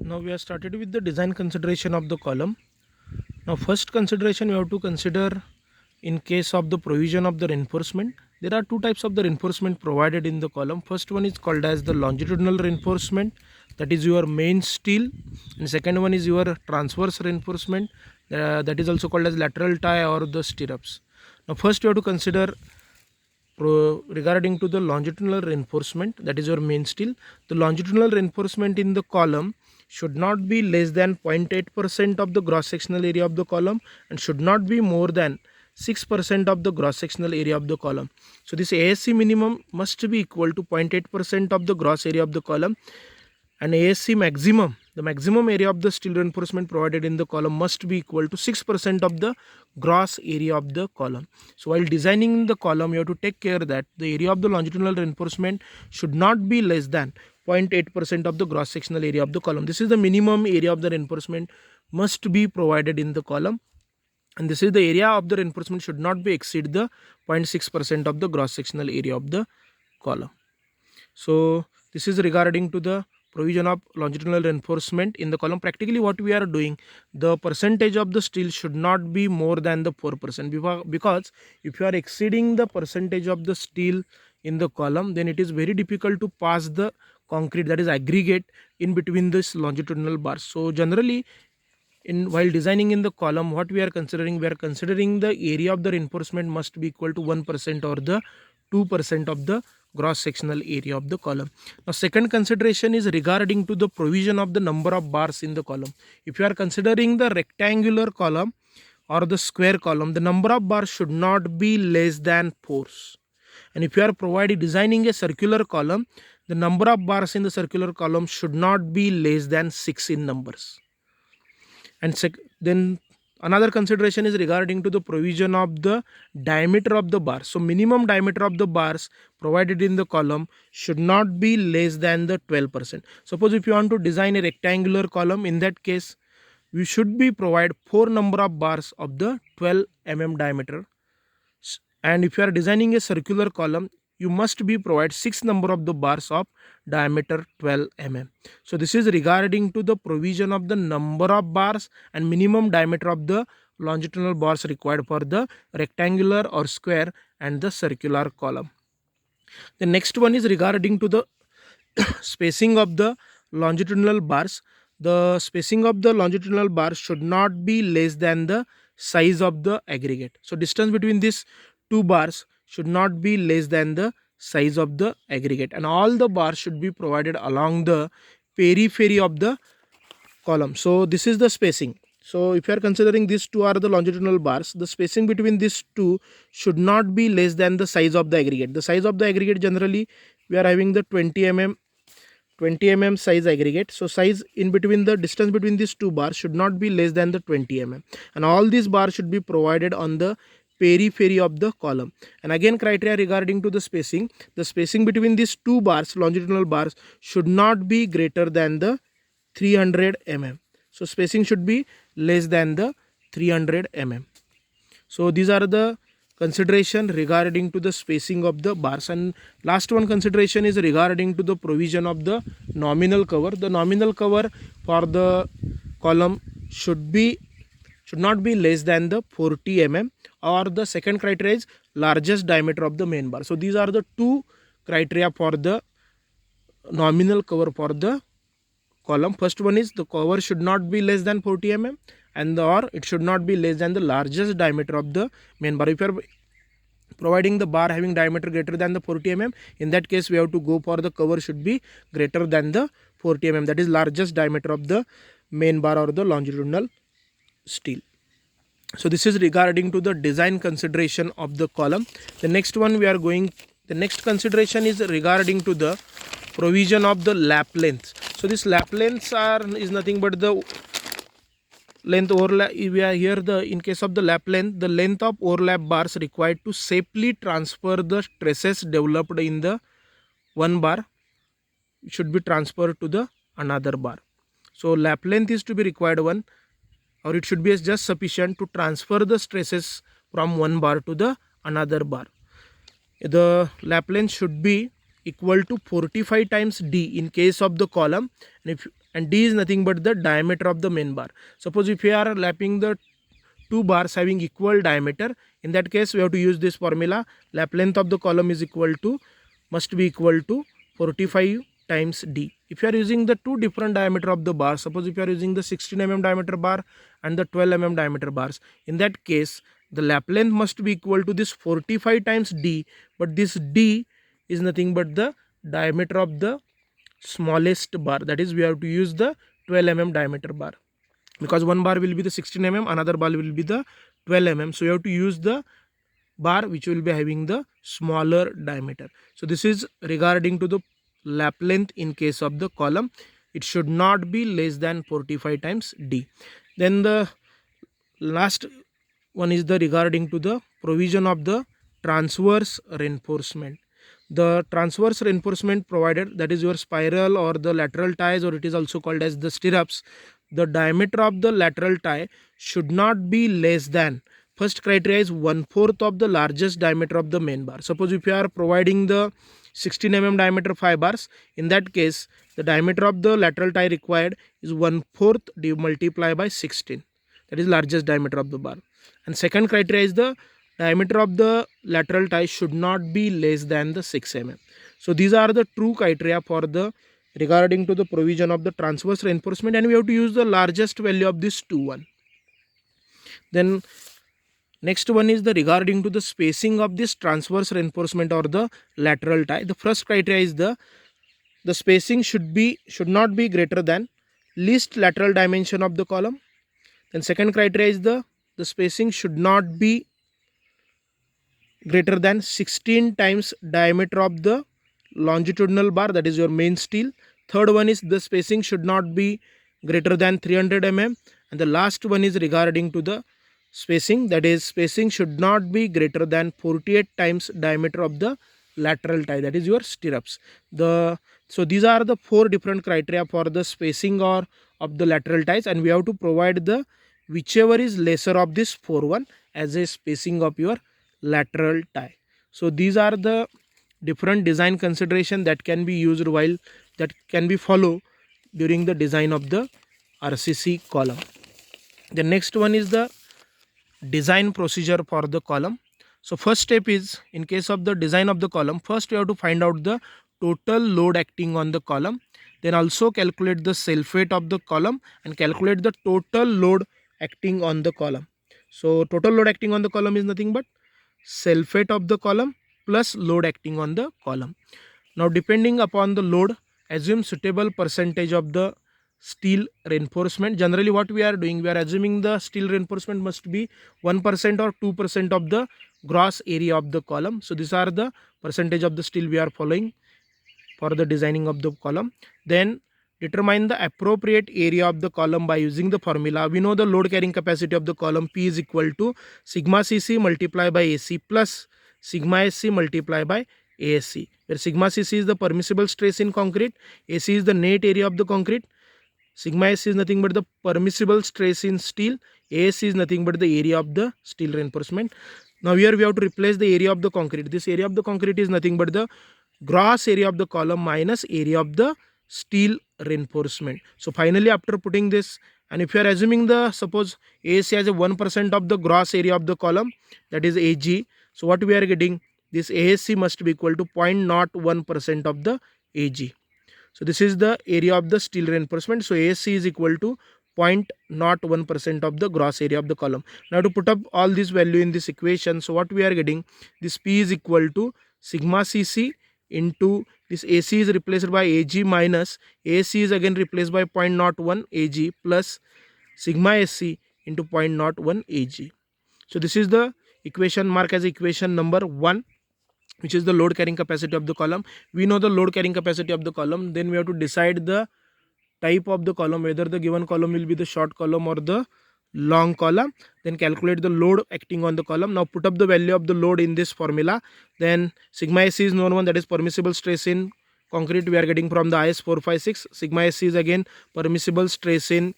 Now we have started with the design consideration of the column. Now first consideration we have to consider in case of the provision of the reinforcement. There are two types of the reinforcement provided in the column. First one is called as the longitudinal reinforcement, that is your main steel, and second one is your transverse reinforcement, that is also called as lateral tie or the stirrups. Now first you have to consider regarding to the longitudinal reinforcement, that is your main steel. The longitudinal reinforcement in the column should not be less than 0.8% of the gross sectional area of the column and should not be more than 6% of the gross sectional area of the column. So this ASC minimum must be equal to 0.8% of the gross area of the column, and ASC maximum, the maximum area of the steel reinforcement provided in the column, must be equal to 6% of the gross area of the column. So while designing the column, you have to take care that the area of the longitudinal reinforcement should not be less than 0.8% of the gross sectional area of the column. This is the minimum area of the reinforcement must be provided in the column, and this is the area of the reinforcement should not be exceed the 0.6% of the gross sectional area of the column. So this is regarding to the provision of longitudinal reinforcement in the column. Practically what we are doing, the percentage of the steel should not be more than the 4%, because if you are exceeding the percentage of the steel in the column, then it is very difficult to pass the concrete, that is aggregate, in between this longitudinal bars. So generally while designing in the column, what we are considering the area of the reinforcement must be equal to 1% or the 2% of the gross sectional area of the column. Now second consideration is regarding to the provision of the number of bars in the column. If you are considering the rectangular column or the square column, the number of bars should not be less than 4. And if you are designing a circular column, the number of bars in the circular column should not be less than 6 in numbers. And then another consideration is regarding to the provision of the diameter of the bar. So minimum diameter of the bars provided in the column should not be less than the 12%. Suppose if you want to design a rectangular column, in that case we should be provide 4 number of bars of the 12 mm diameter. And if you are designing a circular column, you must be provide 6 number of the bars of diameter 12 mm. So this is regarding to the provision of the number of bars and minimum diameter of the longitudinal bars required for the rectangular or square and the circular column. The next one is regarding to the spacing of the longitudinal bars. The spacing of the longitudinal bars should not be less than the size of the aggregate. So distance between these two bars should not be less than the size of the aggregate, and all the bars should be provided along the periphery of the column. So this is the spacing. So if you are considering these two are the longitudinal bars, the spacing between these two should not be less than the size of the aggregate. The size of the aggregate, generally we are having the 20 mm size aggregate. So size in between, the distance between these two bars should not be less than the 20 mm, and all these bars should be provided on the periphery of the column. And again, criteria regarding to the spacing between these two bars, longitudinal bars, should not be greater than the 300 mm. So spacing should be less than the 300 mm. So these are the consideration regarding to the spacing of the bars. And last one consideration is regarding to the provision of the nominal cover. The nominal cover for the column should not be less than the 40 mm, or the second criteria is largest diameter of the main bar. So these are the two criteria for the nominal cover for the column. First one is the cover should not be less than 40 mm, and or it should not be less than the largest diameter of the main bar. If you are providing the bar having diameter greater than the 40 mm, in that case we have to go for the cover should be greater than the 40 mm, that is largest diameter of the main bar or the longitudinal steel. So this is regarding to the design consideration of the column. The next consideration is regarding to the provision of the lap length. So this lap lengths is nothing but the length overlap. We are here in case of the lap length, the length of overlap bars required to safely transfer the stresses developed in the one bar should be transferred to the another bar. So lap length is to be required 1, or it should be just sufficient to transfer the stresses from one bar to the another bar. The lap length should be equal to 45 times D in case of the column, and d is nothing but the diameter of the main bar. Suppose if we are lapping the two bars having equal diameter, in that case we have to use this formula. Lap length of the column is must be equal to 45 times d. If you are using the two different diameter of the bar, suppose if you are using the 16 mm diameter bar and the 12 mm diameter bars, in that case the lap length must be equal to this 45 times d, but this d is nothing but the diameter of the smallest bar, that is we have to use the 12 mm diameter bar, because one bar will be the 16 mm, another bar will be the 12 mm. So you have to use the bar which will be having the smaller diameter. So this is regarding to the lap length in case of the column. It should not be less than 45 times d. Then the last one is the regarding to the provision of the transverse reinforcement. The transverse reinforcement provided, that is your spiral or the lateral ties, or it is also called as the stirrups. The diameter of the lateral tie should not be less than, first criteria is 1/4 of the largest diameter of the main bar. Suppose if you are providing the 16 mm diameter 5 bars, in that case the diameter of the lateral tie required is 1/4 multiplied by 16, that is largest diameter of the bar. And second criteria is the diameter of the lateral tie should not be less than the 6 mm. So these are the true criteria for the regarding to the provision of the transverse reinforcement, and we have to use the largest value of this 2 1. Then next one is the regarding to the spacing of this transverse reinforcement or the lateral tie. The first criteria is the spacing should not be greater than least lateral dimension of the column. Then second criteria is the spacing should not be greater than 16 times diameter of the longitudinal bar, that is your main steel. Third one is the spacing should not be greater than 300 mm, and the last one is regarding to the spacing, that is spacing should not be greater than 48 times diameter of the lateral tie, that is your stirrups. So these are the 4 different criteria for the spacing or of the lateral ties, and we have to provide the whichever is lesser of this 4 1 as a spacing of your lateral tie. So these are the different design consideration that can be used while that can be followed during the design of the RCC column. The next one is the design procedure for the column. So first step is, in case of the design of the column, first we have to find out the total load acting on the column, then also calculate the self weight of the column and calculate the total load acting on the column. So total load acting on the column is nothing but self weight of the column plus load acting on the column. Now depending upon the load, assume suitable percentage of the steel reinforcement. Generally what we are doing, we are assuming the steel reinforcement must be 1% or 2% of the gross area of the column. So these are the percentage of the steel we are following for the designing of the column. Then determine the appropriate area of the column by using the formula. We know the load carrying capacity of the column P is equal to sigma cc multiplied by AC plus sigma SC multiplied by ASC, where sigma cc is the permissible stress in concrete, AC is the net area of the concrete, sigma SC is nothing but the permissible stress in steel, ASC is nothing but the area of the steel reinforcement. Now here we have to replace the area of the concrete. This area of the concrete is nothing but the gross area of the column minus area of the steel reinforcement. So finally after putting this, and if you are assuming the suppose ASC as a 1% of the gross area of the column, that is AG, so what we are getting, this ASC must be equal to 0.01% of the AG. So this is the area of the steel reinforcement. So ASC is equal to 0.01% of the gross area of the column. Now to put up all this value in this equation, so what we are getting, this P is equal to sigma cc into this AC is replaced by AG minus ASC is again replaced by 0.01 AG plus sigma SC into 0.01 AG. So this is the equation marked as equation number 1, which is the load carrying capacity of the column. We know the load carrying capacity of the column. Then we have to decide the type of the column, whether the given column will be the short column or the long column. Then calculate the load acting on the column. Now put up the value of the load in this formula. Then sigma SC is known one, that is permissible stress in concrete, we are getting from the IS 456. Sigma SC is again permissible stress in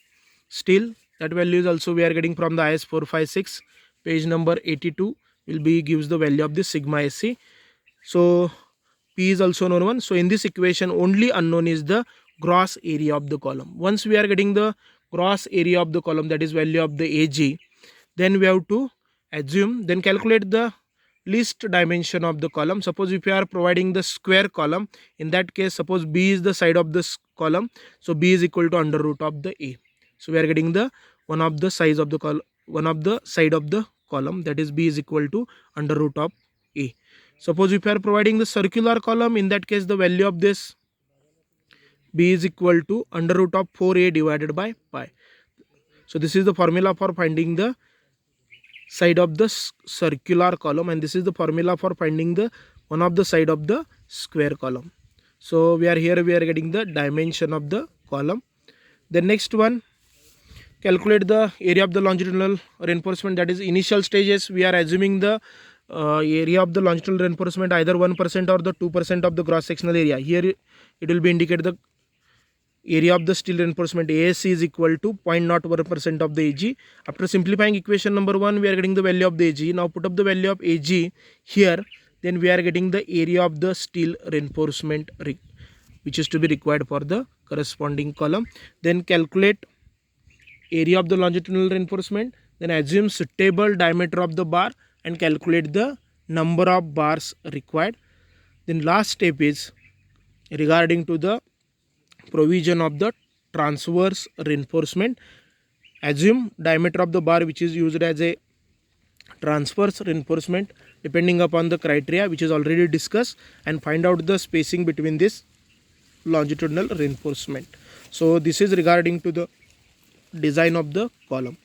steel, that value is also we are getting from the IS 456. Page number 82 will be gives the value of this sigma SC. So P is also known one. So in this equation only unknown is the gross area of the column. Once we are getting the gross area of the column, that is value of the AG, then we have to assume, then calculate the least dimension of the column. Suppose if you are providing the square column, in that case suppose B is the side of this column, so B is equal to under root of the A. So we are getting the one of the size of the column, one of the side of the column, that is B is equal to under root of A. Suppose if you are providing the circular column, in that case the value of this B is equal to under root of 4A divided by pi. So this is the formula for finding the side of the circular column, and this is the formula for finding the one of the side of the square column. So we are getting the dimension of the column. The next one, calculate the area of the longitudinal reinforcement. That is initial stages, we are assuming the area of the longitudinal reinforcement either 1% or the 2% of the cross sectional area. Here it will be indicate the area of the steel reinforcement ASC is equal to 0.01% of the AG. After simplifying equation number 1, we are getting the value of the AG. Now put up the value of AG here, then we are getting the area of the steel reinforcement which is to be required for the corresponding column. Then calculate area of the longitudinal reinforcement, then assume suitable diameter of the bar and calculate the number of bars required. Then last step is regarding to the provision of the transverse reinforcement. Assume diameter of the bar which is used as a transverse reinforcement depending upon the criteria which is already discussed, and find out the spacing between this longitudinal reinforcement. So this is regarding to the design of the column.